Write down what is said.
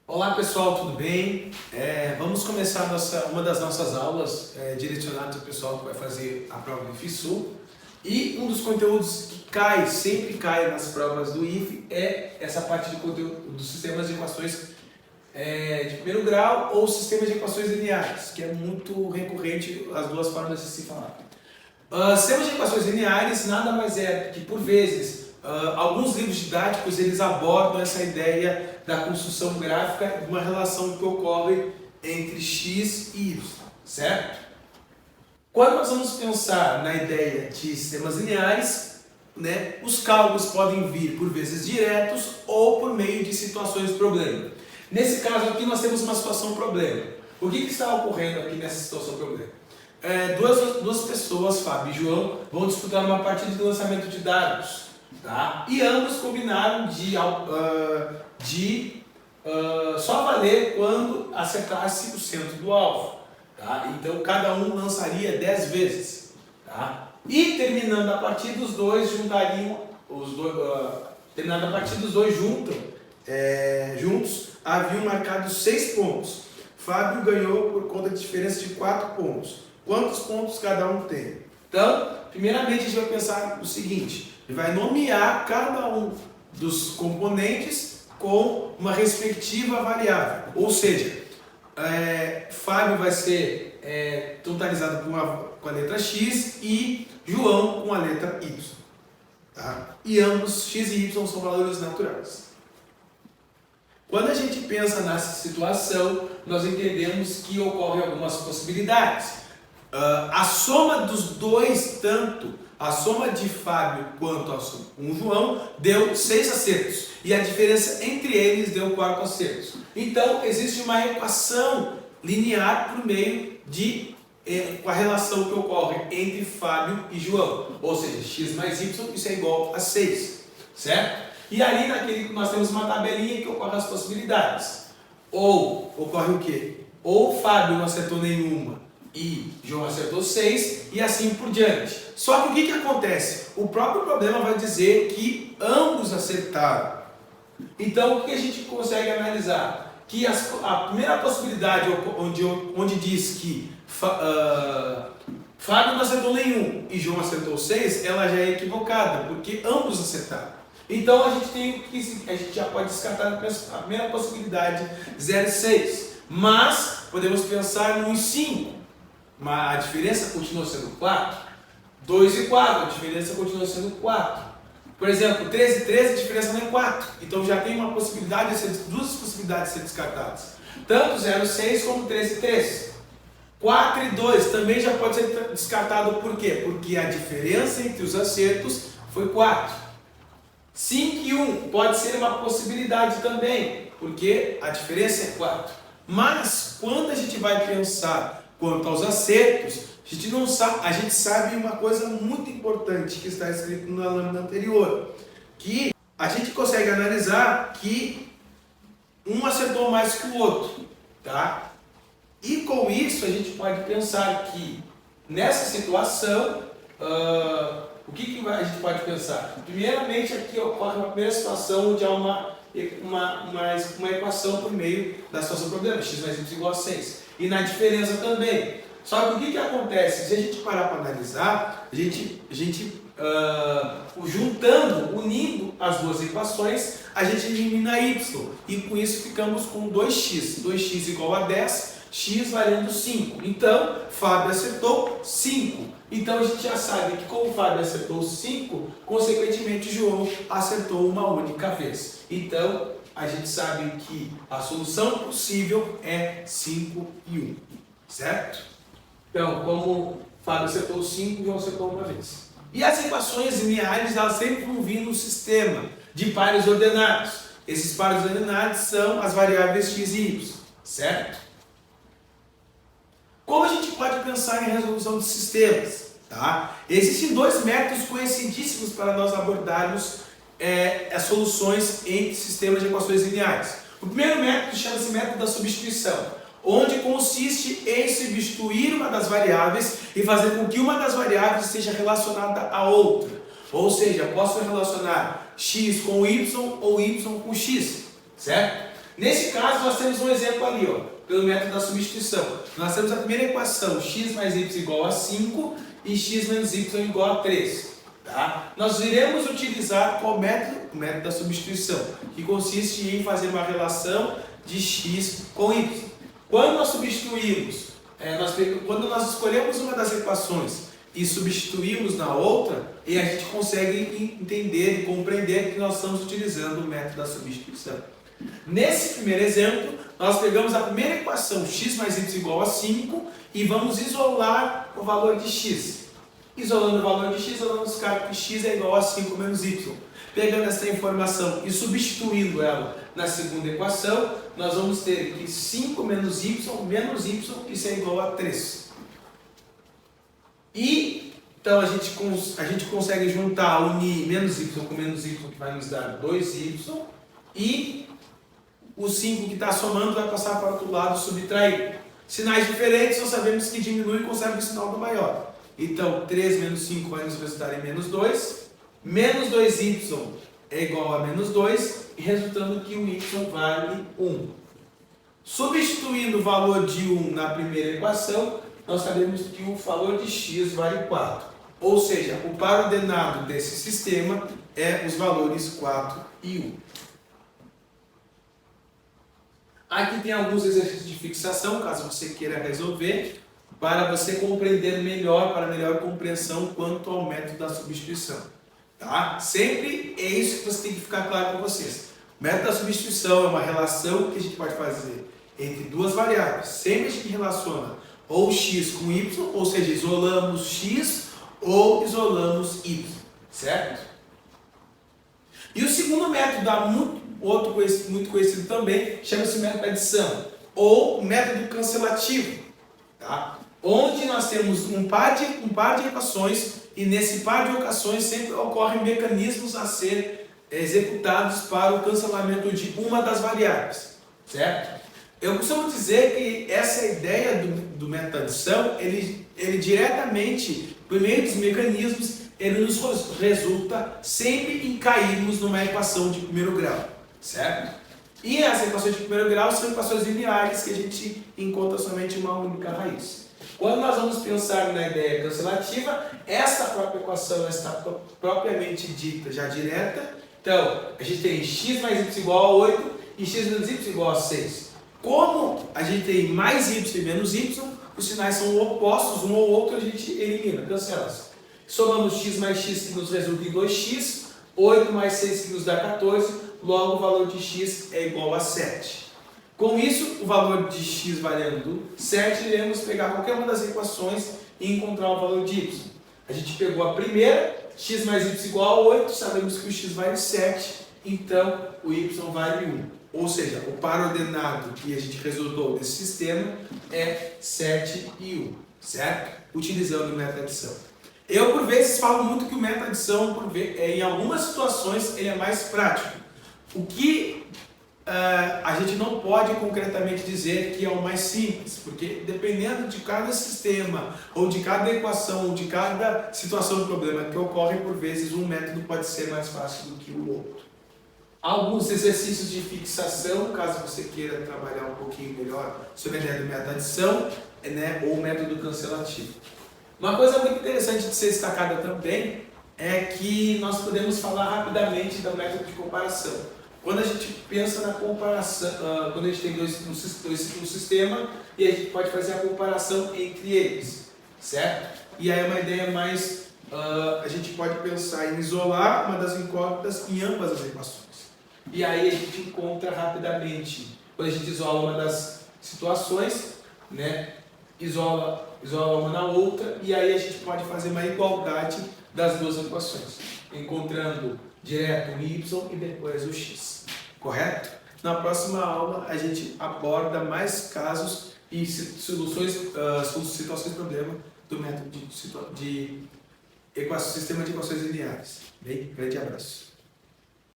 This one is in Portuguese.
Olá pessoal, tudo bem? Vamos começar uma das nossas aulas direcionadas ao pessoal que vai fazer a prova do IFSU. E um dos conteúdos que sempre cai nas provas do IF é essa parte de conteúdo dos sistemas de equações de primeiro grau ou sistemas de equações lineares, que é muito recorrente as duas formas de se falar. Sistemas de equações lineares nada mais é do que, por vezes, alguns livros didáticos eles abordam essa ideia da construção gráfica de uma relação que ocorre entre x e y, certo? Quando nós vamos pensar na ideia de sistemas lineares, os cálculos podem vir por vezes diretos ou por meio de situações problema. Nesse caso aqui nós temos uma situação problema. O que está ocorrendo aqui nessa situação problema? Duas pessoas, Fábio e João, vão disputar uma partida de lançamento de dardos, tá? E ambos combinaram de só valer quando acertasse o centro do alvo, tá? Então cada um lançaria 10 vezes, tá? E terminando a partida, os dois juntariam, terminando a partida, os dois juntos haviam marcado 6 pontos. Fábio ganhou por conta de diferença de 4 pontos. Quantos pontos cada um tem? Então, primeiramente a gente vai pensar o seguinte: ele vai nomear cada um dos componentes com uma respectiva variável. Ou seja, Fábio vai ser totalizado com a letra X e João com a letra Y. Tá? E ambos, X e Y, são valores naturais. Quando a gente pensa nessa situação, nós entendemos que ocorrem algumas possibilidades. A soma dos dois, tanto a soma de Fábio quanto a soma com o João, deu 6 acertos. E a diferença entre eles deu 4 acertos. Então, existe uma equação linear por meio de a relação que ocorre entre Fábio e João. Ou seja, x mais y, isso é igual a 6. Certo? E ali nós temos uma tabelinha que ocorre as possibilidades. Ou ocorre o quê? Ou Fábio não acertou nenhuma e João acertou 6 e assim por diante. Só que o que acontece? O próprio problema vai dizer que ambos acertaram. Então o que a gente consegue analisar? Que a primeira possibilidade onde diz que Fábio não acertou nenhum e João acertou 6, ela já é equivocada, porque ambos acertaram. Então a gente já pode descartar a primeira possibilidade, 0 e 6. Mas podemos pensar no 5. Mas a diferença continua sendo 4. 2 e 4, a diferença continua sendo 4. Por exemplo, 13 e 13, a diferença não é 4. Então já tem duas possibilidades de ser descartadas. Tanto 0 e 6 como 13 e 3. 4 e 2 também já pode ser descartado. Por quê? Porque a diferença entre os acertos foi 4. 5 e 1 pode ser uma possibilidade também, porque a diferença é 4. Mas quando a gente vai pensar quanto aos acertos, a gente sabe uma coisa muito importante que está escrito na lâmina anterior, que a gente consegue analisar que um acertou mais que o outro, tá? E com isso a gente pode pensar que nessa situação, o que a gente pode pensar? Primeiramente, aqui ocorre uma primeira situação onde há uma equação por meio da situação do problema, x mais y igual a 6. E na diferença também. Só que o que acontece? Se a gente parar para analisar, unindo as duas equações, a gente elimina y. E com isso ficamos com 2x. 2x igual a 10, x valendo 5. Então, Fábio acertou 5. Então a gente já sabe que como Fábio acertou 5, consequentemente João acertou uma única vez. Então a gente sabe que a solução possível é 5 e 1. Certo? Então, como Fábio acertou 5, João acertou uma vez. E as equações lineares, elas sempre vão vir no sistema de pares ordenados. Esses pares ordenados são as variáveis x e y. Certo? Como a gente pode pensar em resolução de sistemas? Tá? Existem 2 métodos conhecidíssimos para nós abordarmos as soluções entre sistemas de equações lineares. O primeiro método chama-se método da substituição, onde consiste em substituir uma das variáveis e fazer com que uma das variáveis esteja relacionada à outra. Ou seja, posso relacionar x com y ou y com x, certo? Nesse caso, nós temos um exemplo ali, ó, pelo método da substituição. Nós temos a primeira equação, x mais y igual a 5 e x menos y igual a 3. Tá? Nós iremos utilizar qual método? O método da substituição, que consiste em fazer uma relação de x com y. Quando nós substituímos, quando nós escolhemos uma das equações e substituímos na outra, e a gente consegue entender e compreender que nós estamos utilizando o método da substituição. Nesse primeiro exemplo, nós pegamos a primeira equação, x mais y igual a 5, e vamos isolar o valor de x. Isolando o valor de x, vamos buscar que x é igual a 5 menos y. Pegando essa informação e substituindo ela na segunda equação, nós vamos ter que 5 menos y, isso é igual a 3. E então a gente consegue juntar, unir menos y com menos y, que vai nos dar 2y, e o 5 que está somando vai passar para o outro lado, subtrair. Sinais diferentes, nós sabemos que diminui e conserva o sinal do maior. Então, 3 menos 5 vai nos resultar em menos 2. Menos 2y é igual a menos 2, resultando que o y vale 1. Substituindo o valor de 1 na primeira equação, nós sabemos que o valor de x vale 4. Ou seja, o par ordenado desse sistema é os valores 4 e 1. Aqui tem alguns exercícios de fixação, caso você queira resolver, para você compreender melhor, para melhor compreensão quanto ao método da substituição. Tá? Sempre é isso que você tem que ficar claro para vocês. O método da substituição é uma relação que a gente pode fazer entre duas variáveis. Sempre a gente relaciona ou x com y, ou seja, isolamos x ou isolamos y, certo? E o segundo método, outro muito conhecido também, chama-se método de adição, ou método cancelativo, tá? Onde nós temos um par de equações, e nesse par de equações sempre ocorrem mecanismos a ser executados para o cancelamento de uma das variáveis, certo? Eu costumo dizer que essa ideia do método de adição, ele diretamente, por meio dos mecanismos, ele nos resulta sempre em cairmos numa equação de primeiro grau, certo? E as equações de primeiro grau são equações lineares que a gente encontra somente uma única raiz. Quando nós vamos pensar na ideia cancelativa, essa própria equação está propriamente dita, já direta. Então, a gente tem x mais y igual a 8 e x menos y igual a 6. Como a gente tem mais y e menos y, os sinais são opostos, um ou outro a gente elimina, cancela. Somamos x mais x que nos resulta em 2x, 8 mais 6 que nos dá 14, logo o valor de x é igual a 7. Com isso, o valor de x valendo 7, iremos pegar qualquer uma das equações e encontrar o valor de y. A gente pegou a primeira, x mais y igual a 8, sabemos que o x vale 7, então o y vale 1. Ou seja, o par ordenado que a gente resultou desse sistema é 7 e 1, certo? Utilizando o método de adição. Eu, por vezes, falo muito que o método de adição, em algumas situações, ele é mais prático. O que a gente não pode concretamente dizer que é o mais simples, porque dependendo de cada sistema, ou de cada equação, ou de cada situação do problema que ocorre, por vezes um método pode ser mais fácil do que o outro. Alguns exercícios de fixação, caso você queira trabalhar um pouquinho melhor sobre a ideia do método de adição, ou o método cancelativo. Uma coisa muito interessante de ser destacada também é que nós podemos falar rapidamente do método de comparação. Quando a gente pensa na comparação, quando a gente tem um sistema e a gente pode fazer a comparação entre eles, certo? E aí é uma ideia mais, a gente pode pensar em isolar uma das incógnitas em ambas as equações. E aí a gente encontra rapidamente, quando a gente isola uma das situações, isola uma na outra, e aí a gente pode fazer uma igualdade das duas equações, encontrando direto o y e depois o x, correto? Na próxima aula a gente aborda mais casos e situações de problema do método de sistema de equações lineares. Bem, grande abraço.